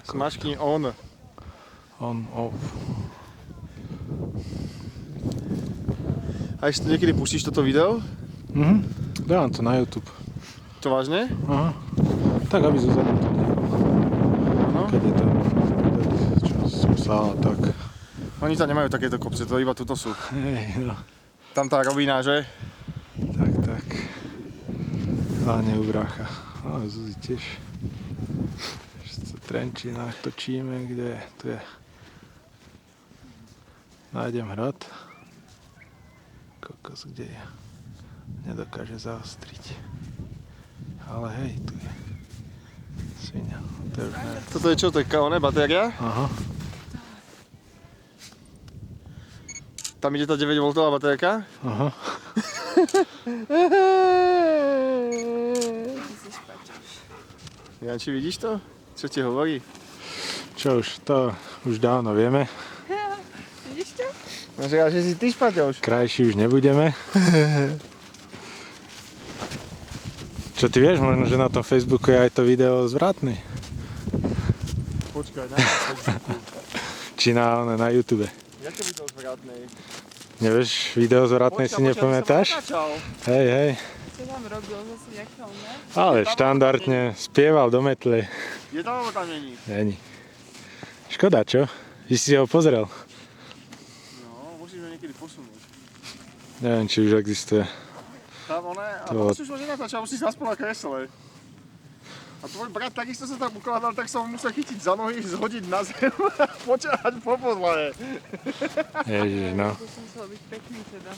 Smažkni on. On, off. A ešte niekedy pustíš toto video? Dávam to na YouTube. To vážne? Aha. Tak, aby zo zadu to videl. No. Keď je tam, čo som sál, tak. Oni tam nemajú takéto kopce, to iba tuto sú. Hej, no. Tam tá rovina, že? Tak. Hlavne u brácha. Ale Zuzi tiež. Ešte Trenčína točíme, kde tu je. Nájdem hrad. Kokos, kde je. Nedokáže zaostriť. Ale hej, tu je. Svinia. To je už ne... Toto je čo, to je KONE batéria? Aha. Tam ide tá 9V batérka? Aha. Janči, vidíš to? Čo ti hovorí? Čo už, to už dávno vieme. Vidíš to? No že si ty špaťoš. Krajší už nebudeme. Čo ty vieš, možno, že na tom Facebooku je aj to video zvratný. Počkaj, na Či na YouTube. Jaké video zvratnej? Nevieš, video zvratnej si nepamätáš? Hej. Čo tam robil zase nejaké oné? Ale štandardne spieval do metle. Je tam alebo tam není? Není. Škoda, čo? Že si ho pozrel. No, musíme niekedy posunúť. Neviem, či už existuje. Tam oné, a To- to si už len nenatáčal, musíš zaspať na kresle. A tvoj brat takisto sa tam ukladal, tak som ho musel chytiť za nohy, zhodiť na zem a poťahať po podlahe. Ježiš, no. To som musel byť pekný teda.